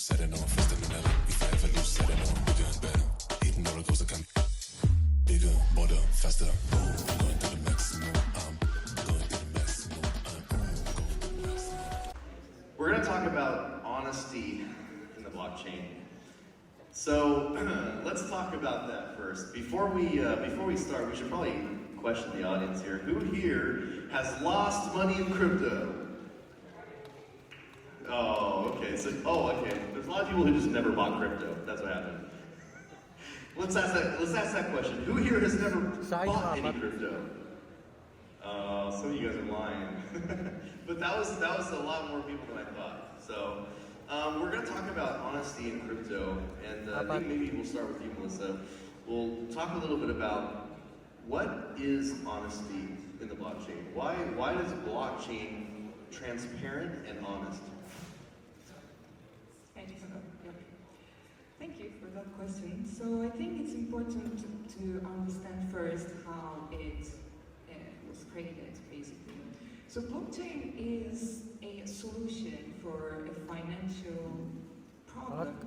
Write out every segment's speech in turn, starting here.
set it on, faster than ever. If I ever lose, set it on, bigger and better. Hitting roller coaster, come bigger, bolder, faster. Boom, going to the maximum. Going to the maximum. Going to the maximum. We're going to talk about honesty in the blockchain. So let's talk about that first. Before we start, we should probably question the audience here. Who here has lost money in crypto? Oh, okay. Okay. There's a lot of people who just never bought crypto. That's what happened. Let's ask that question. Who here has never bought any crypto? Some of you guys are lying. But that was a lot more people than I thought. So we're going to talk about honesty in crypto, and I think maybe we'll start with you, Melissa. We'll talk a little bit about what is honesty in the blockchain. Why is blockchain transparent and honest? Thank you for that question. So I think it's important to understand first how it was created, basically. So blockchain is a solution for a financial problem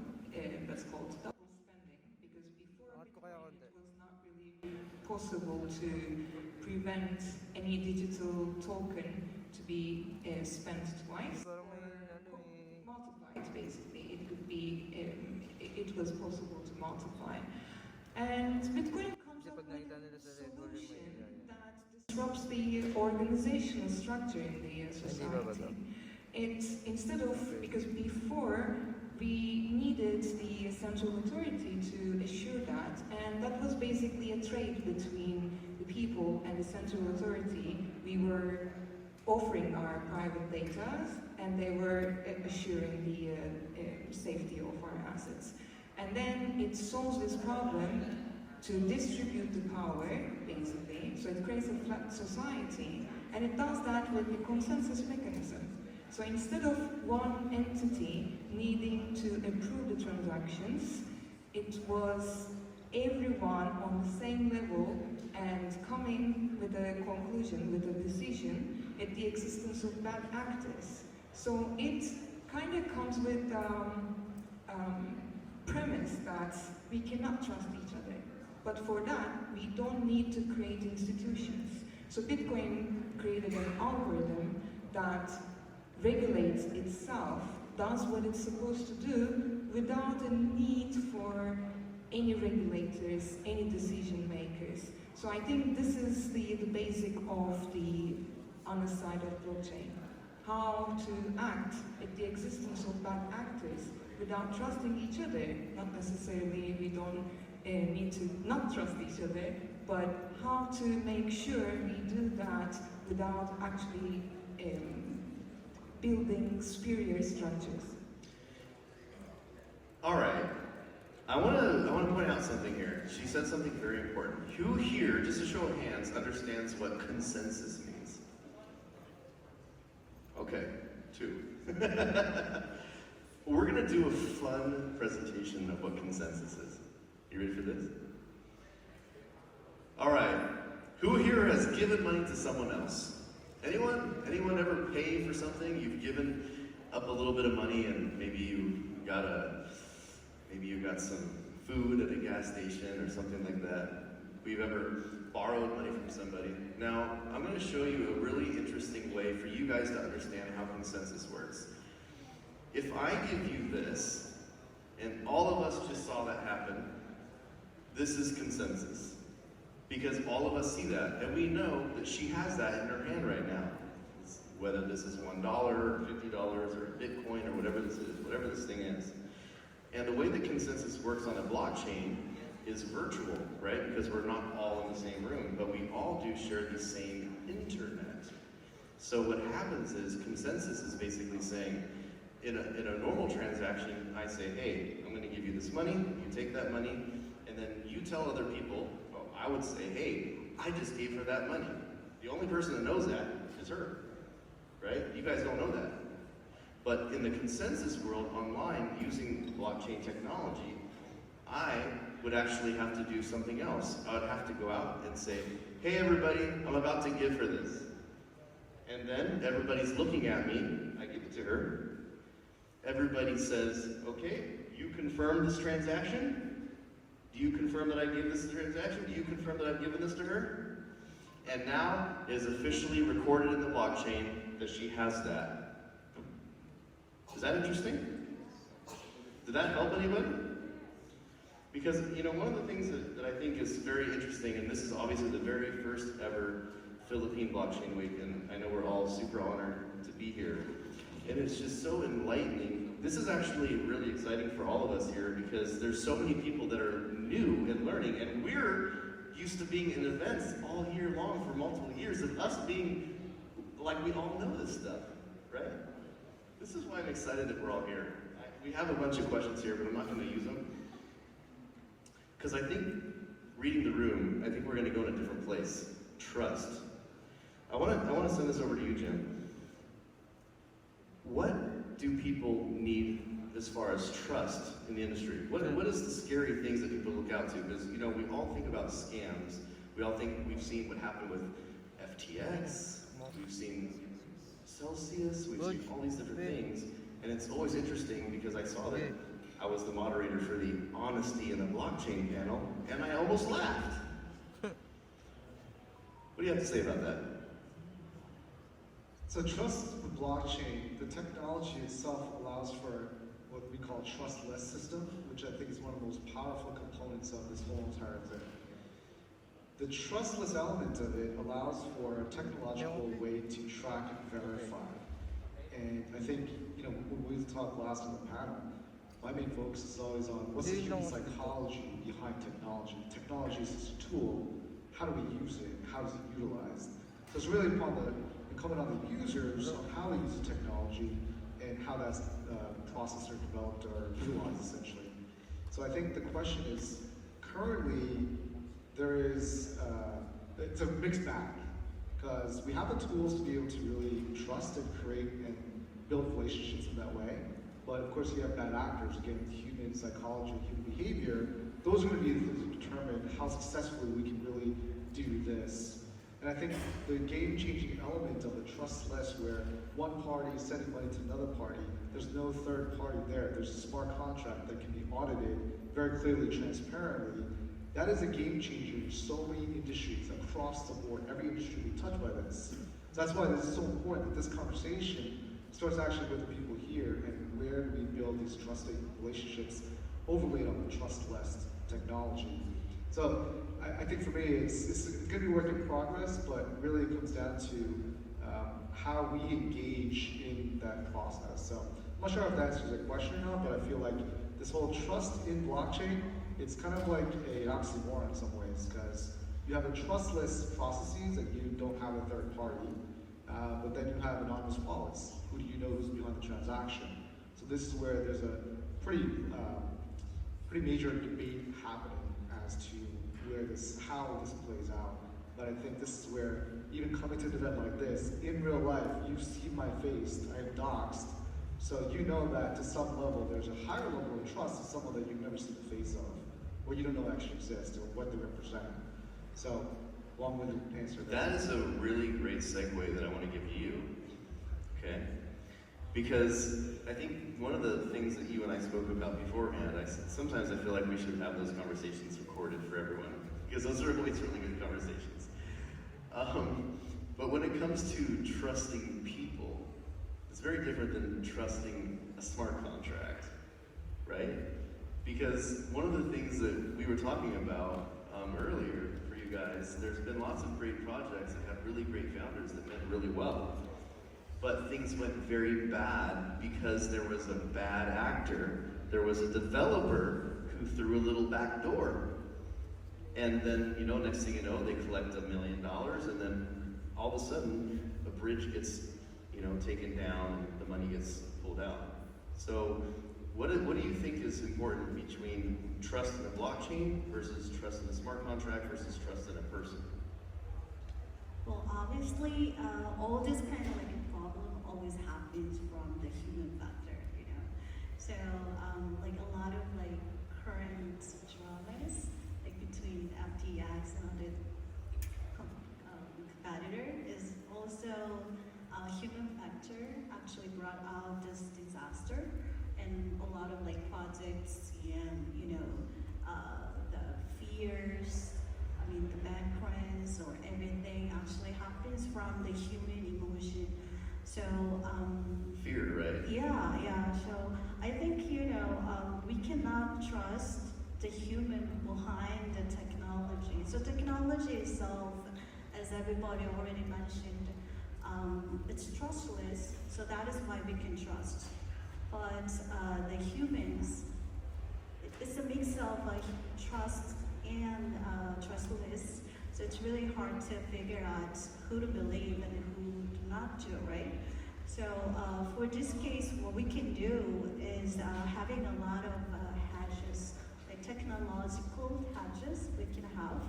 that's called double spending, because before Bitcoin it was not really possible to prevent any digital token to be spent twice or multiplied, basically. It could be, it was possible to multiply. And Bitcoin comes up with a solution that disrupts the organizational structure in the society. It's instead of, because before we needed the central authority to assure that, and that was basically a trade between the people and the central authority. We were offering our private data, and they were assuring the safety of our assets. And then it solves this problem to distribute the power, basically. So it creates a flat society, and it does that with the consensus mechanism. So instead of one entity needing to approve the transactions, it was everyone on the same level and coming with a conclusion, with a decision, at the existence of bad actors. So it kind of comes with premise that we cannot trust each other. But for that, we don't need to create institutions. So Bitcoin created an algorithm that regulates itself, does what it's supposed to do without a need for any regulators, any decision makers. So I think this is the basic of the honest side of blockchain. How to act at the existence of bad actors without trusting each other. Not necessarily we don't need to not trust each other, but how to make sure we do that without actually building superior structures. All right. I want to point out something here. She said something very important. Who here, just a show of hands, understands what consensus means? Okay, 2. We're going to do a fun presentation of what consensus is. You ready for this? All right. Who here has given money to someone else? Anyone? Anyone ever pay for something? You've given up a little bit of money, and maybe you got some food at a gas station or something like that. We've ever borrowed money from somebody. Now, I'm going to show you a really interesting way for you guys to understand how consensus works. If I give you this, and all of us just saw that happen, this is consensus. Because all of us see that, and we know that she has that in her hand right now. Whether this is $1 or $50 or Bitcoin or whatever this is, whatever this thing is. And the way that consensus works on a blockchain is virtual, right? Because we're not all in the same room, but we all do share the same internet. So what happens is consensus is basically saying, in a normal transaction, I say, hey, I'm going to give you this money, you take that money, and then you tell other people, well, I would say, hey, I just gave her that money. The only person that knows that is her, right? You guys don't know that. But in the consensus world online, using blockchain technology, I would actually have to do something else. I would have to go out and say, hey everybody, I'm about to give her this. And then everybody's looking at me, I give it to her, everybody says, okay, you confirm this transaction? Do you confirm that I gave this transaction? Do you confirm that I've given this to her? And now it is officially recorded in the blockchain that she has that. Is that interesting? Did that help anybody? Because, one of the things that I think is very interesting, and this is obviously the very first ever Philippine Blockchain Week, and I know we're all super honored to be here. And it's just so enlightening. This is actually really exciting for all of us here because there's so many people that are new and learning, and we're used to being in events all year long for multiple years, and us being like we all know this stuff, right? This is why I'm excited that we're all here. We have a bunch of questions here, but I'm not going to use them. Because I think, reading the room, I think we're going to go in a different place. Trust. I want to send this over to you, Jim. What do people need as far as trust in the industry? What is the scary things that people look out to? Because, we all think about scams. We all think we've seen what happened with FTX. We've seen Celsius. We've seen all these different things. And it's always interesting because I saw that I was the moderator for the Honesty in the Blockchain panel, and I almost laughed. What do you have to say about that? So trust the blockchain, the technology itself allows for what we call trustless system, which I think is one of the most powerful components of this whole entire thing. The trustless element of it allows for a technological way to track and verify. And I think, when we talked last on the panel, my main focus is always on what's the human psychology behind technology. Technology is just a tool. How do we use it? How is it utilized? So it's really incumbent on the users on how they use the technology and how that's processed or developed or utilized, essentially. So I think the question is, currently, it's a mixed bag, because we have the tools to be able to really trust and create and build relationships in that way. But of course, you have bad actors, again, human psychology, human behavior. Those are going to be the things that determine how successfully we can really do this. And I think the game-changing element of the trustless, where one party is sending money to another party, there's no third party there. There's a smart contract that can be audited very clearly, transparently. That is a game changer in so many industries across the board. Every industry will be touched by this. So that's why this is so important that this conversation starts actually with the people here, and where do we build these trusting relationships overlaid on the trustless technology. So I think for me, it's going to be a work in progress, but really it comes down to how we engage in that process. So I'm not sure if that answers the question or not, but I feel like this whole trust in blockchain, it's kind of like an oxymoron in some ways, because you have a trustless processes that you don't have a third party, but then you have anonymous wallets. Who do you know who's behind the transaction? So this is where there's a pretty major debate happening as to how this plays out. But I think this is where, even coming to an event like this, in real life, you see my face, I am doxxed. So you know that to some level, there's a higher level of trust to someone that you've never seen the face of, or you don't know actually exist, or what they represent. So, long-winded answer there. That is a really great segue that I want to give you, okay? Because I think one of the things that you and I spoke about beforehand, sometimes I feel like we should have those conversations recorded for everyone, because those are always really good conversations. But when it comes to trusting people, it's very different than trusting a smart contract, right? Because one of the things that we were talking about earlier for you guys, there's been lots of great projects that have really great founders that meant really well. But things went very bad because there was a bad actor. There was a developer who threw a little back door. And then, next thing you know, they collect $1 million, and then all of a sudden, a bridge gets, taken down, and the money gets pulled out. So, what do you think is important between trust in a blockchain versus trust in a smart contract versus trust in a person? Well, obviously, all this kind of like problem always happens from the human factor, So, like a lot of like current dramas, like between FTX and other competitor, is also a human factor actually brought out this disaster. and the fears, the backgrounds or everything actually happens from the human emotion. So Fear, right? yeah. So I think we cannot trust the human behind the technology. So technology itself, as everybody already mentioned, it's trustless. So that is why we can trust. But the humans, it's a mix of trust and trustless. So it's really hard to figure out who to believe and who to not to, right? So for this case, what we can do is having a lot of hedges, like technological hedges we can have.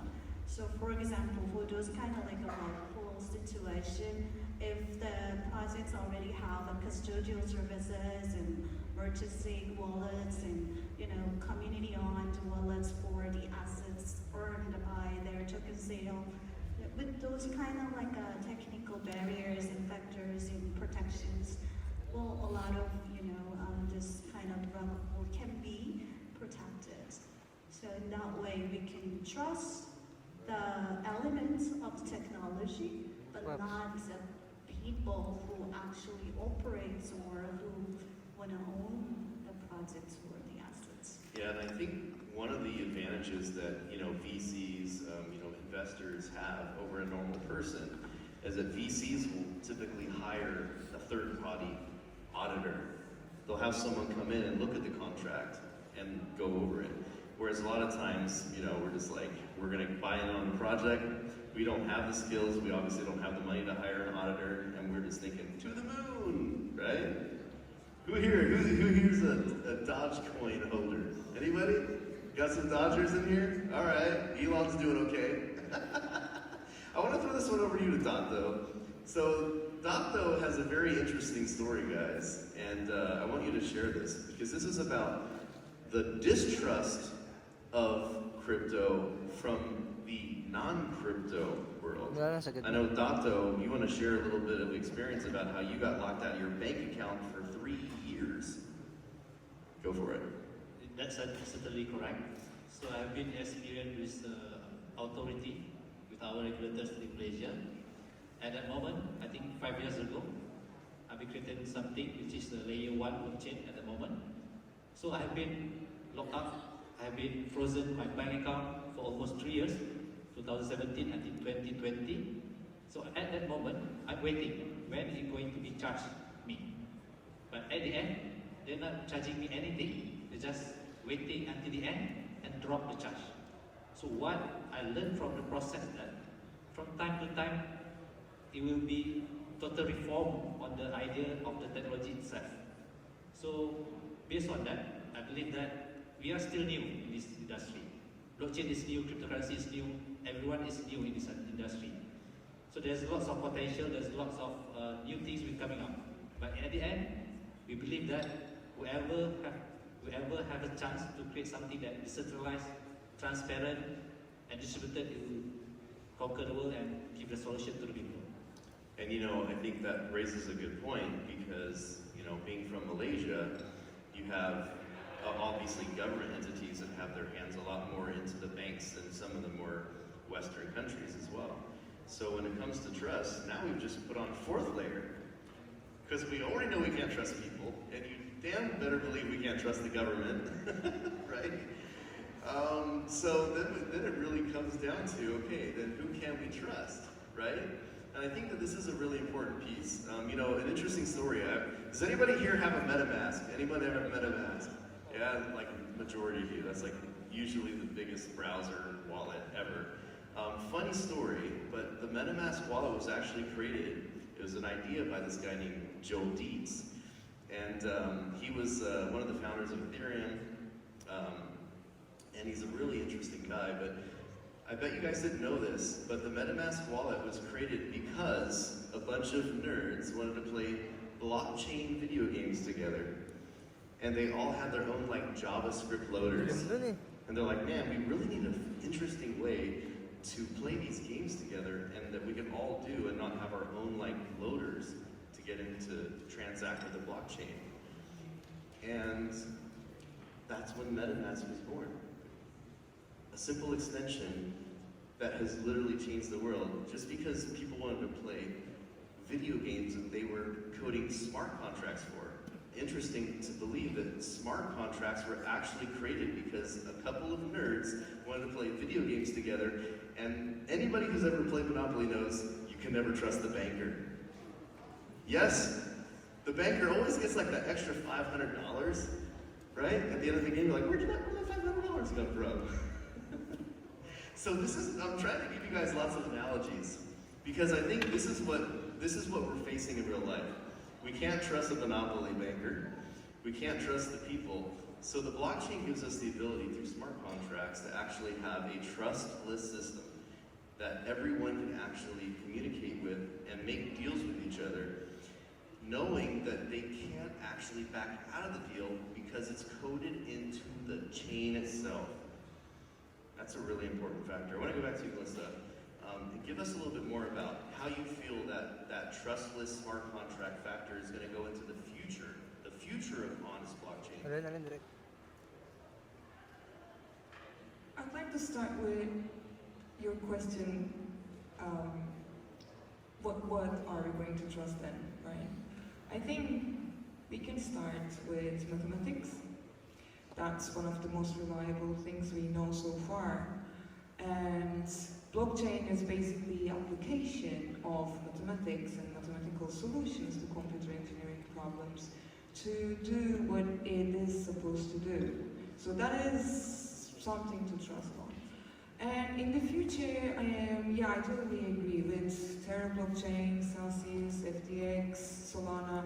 So for example, for those kind of like a multiple situation, if the projects already have a custodial services and merchant wallets and community-owned wallets for the assets earned by their token sale, with those kind of like technical barriers and factors and protections, well, a lot of this kind of revenue can be protected. So in that way, we can trust the elements of the technology, but not the people who actually operate or who want to own the projects or the assets. Yeah, and I think one of the advantages that VCs, investors have over a normal person is that VCs will typically hire a third-party auditor. They'll have someone come in and look at the contract and go over it. Whereas a lot of times, we're just like, we're going to buy in on the project. We don't have the skills. We obviously don't have the money to hire an auditor, and we're just thinking to the moon, right? Who here's a Dogecoin holder? Anybody? Got some Dodgers in here? All right, Elon's doing okay. I want to throw this one over to you, Dato. So Dato has a very interesting story, guys, and I want you to share this because this is about the distrust of crypto from the non-crypto world. I know, Dato, you want to share a little bit of experience about how you got locked out of your bank account for 3 years. Go for it. That's certainly correct. So I've been experienced with authority, with our regulators in Malaysia. At that moment, I think 5 years ago, I've been creating something which is the layer 1 blockchain at the moment. So I have been locked up, I have been frozen my bank account for almost 3 years, 2017 until 2020. So at that moment, I'm waiting when it's going to be charged me. But at the end, they're not charging me anything. They're just waiting until the end and drop the charge. So what I learned from the process that from time to time, it will be total reform on the idea of the technology itself. So based on that, I believe that we are still new in this industry. Blockchain is new, cryptocurrency is new, everyone is new in this industry. So there's lots of potential, there's lots of new things will coming up. But at the end, we believe that whoever have a chance to create something that is decentralized, transparent, and distributed, it will conquer the world and give the solution to the people. And I think that raises a good point because, being from Malaysia, you have obviously government entities that have their hands a lot more into the banks than some of the more Western countries as well. So when it comes to trust, now we've just put on a 4th layer because we already know we can't trust people, and you damn better believe we can't trust the government, right? So then it really comes down to, okay, then who can we trust, right? And I think that this is a really important piece. An interesting story. Does anybody here have a MetaMask? Anybody have a MetaMask? Yeah, like a majority of you. That's like usually the biggest browser wallet ever. Funny story, but the MetaMask wallet was actually created. It was an idea by this guy named Joe Dietz. And he was one of the founders of Ethereum. And he's a really interesting guy, but I bet you guys didn't know this, but the MetaMask wallet was created because a bunch of nerds wanted to play blockchain video games together. And they all had their own JavaScript loaders. And they're like, man, we really need an interesting way to play these games together and that we can all do and not have our own loaders to get into transact with the blockchain. And that's when MetaMask was born. A simple extension that has literally changed the world. Just because people wanted to play video games that they were coding smart contracts for. Interesting to believe that smart contracts were actually created because a couple of nerds wanted to play video games together, and anybody who's ever played Monopoly knows you can never trust the banker. Yes, the banker always gets like that extra $500, right? At the end of the game, you're like, where did that $500 come from? So I'm trying to give you guys lots of analogies, because I think this is what we're facing in real life. We can't trust a monopoly banker. We can't trust the people. So the blockchain gives us the ability through smart contracts to actually have a trustless system that everyone can actually communicate with and make deals with each other, knowing that they can't actually back out of the deal because it's coded into the chain itself. That's a really important factor. I want to go back to you, Melissa, and give us a little bit more about how you feel that trustless smart contract factor is going to go into the future of honest blockchain. I'd like to start with your question, what are we going to trust then, right? I think we can start with mathematics. That's one of the most reliable things we know so far. And blockchain is basically application of mathematics and mathematical solutions to computer engineering problems to do what it is supposed to do. So that is something to trust on. And in the future, I totally agree with Terra blockchain, Celsius, FTX, Solana.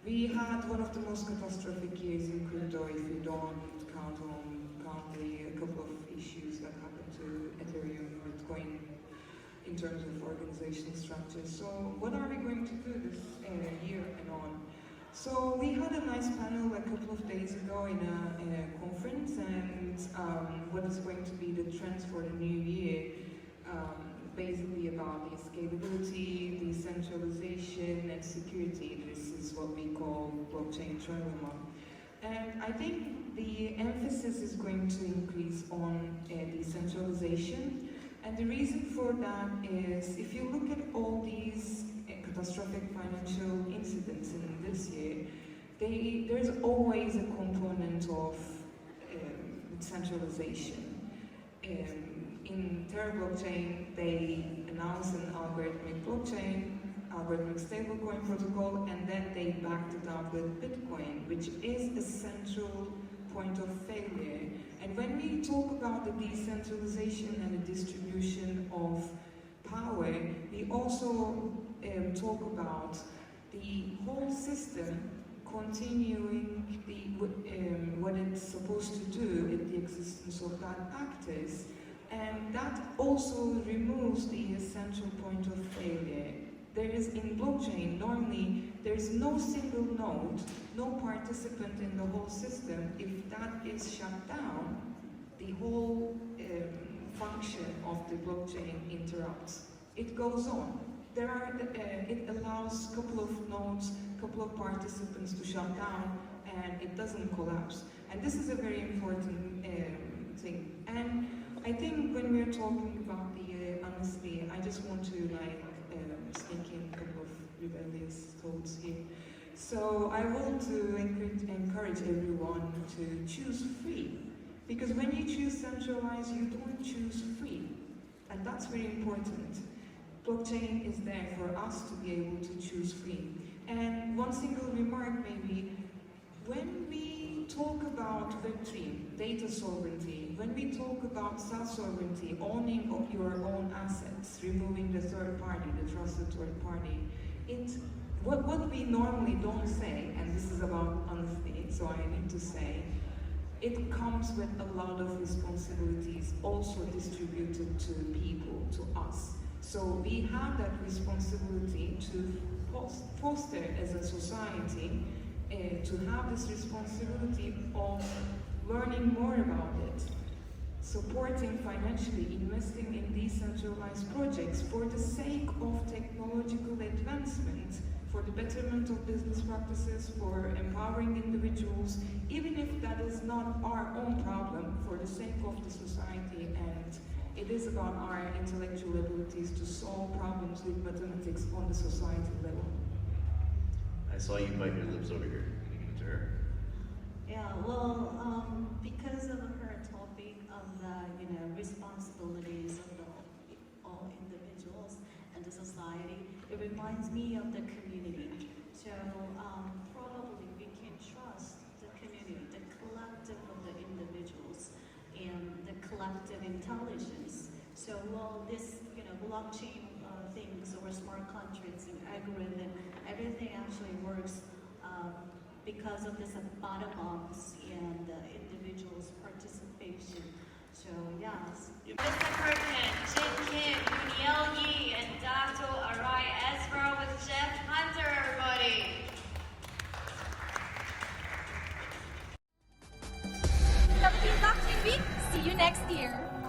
We had one of the most catastrophic years in crypto if you don't count the couple of issues that happened to Ethereum or Bitcoin in terms of organizational structure. So what are we going to do this year and on? So we had a nice panel a couple of days ago in a conference, and what is going to be the trends for the new year, basically about the scalability, decentralization, and security. This is what we call blockchain trilemma. And I think the emphasis is going to increase on decentralization. And the reason for that is, if you look at all these catastrophic financial incidents in this year, there's always a component of centralization. In Terra blockchain, they announced an algorithmic blockchain, algorithmic stablecoin protocol, and then they backed it up with Bitcoin, which is a central point of failure. And when we talk about the decentralization and the distribution of power, we also talk about the whole system continuing what it's supposed to do in the existence of bad actors. And that also removes the essential point of failure. There is, in blockchain, normally, there's no single node, no participant in the whole system. If that is shut down, the whole function of the blockchain interrupts. It goes on. It allows a couple of nodes, a couple of participants to shut down, and it doesn't collapse. And this is a very important thing. And I think when we're talking about the honesty, I just want to sneak in a couple of rebellious thoughts here. So I want to encourage everyone to choose free. Because when you choose centralized, you don't choose free. And that's very important. Blockchain is there for us to be able to choose free. And one single remark maybe, when we talk about Web3, data sovereignty, when we talk about self-sovereignty, owning of your own assets, removing the third party, the trusted third party, what we normally don't say, and this is about honesty, so I need to say, it comes with a lot of responsibilities also distributed to people, to us. So we have that responsibility to foster as a society, to have this responsibility of learning more about it, supporting financially, investing in decentralized projects for the sake of technological advancement, for the betterment of business practices, for empowering individuals, even if that is not our own problem, for the sake of the society, and it is about our intellectual abilities to solve problems with mathematics on the society level. I saw you bite your lips over here. Can you give it to her? Yeah, well, because of her topic of the, responsibilities of all individuals and the society, it reminds me of the community. So probably we can trust the community, the collective of the individuals, and the collective intelligence. So while this, blockchain things or smart contracts and algorithm, everything actually works because of this bottom-up and the individual's participation. So yes. Mr. Kirkman, Jin Kim, Uniel Yi, and Dr. Arai Esmer with Jeff Hunter, everybody. Philippine Blockchain Week. See you next year.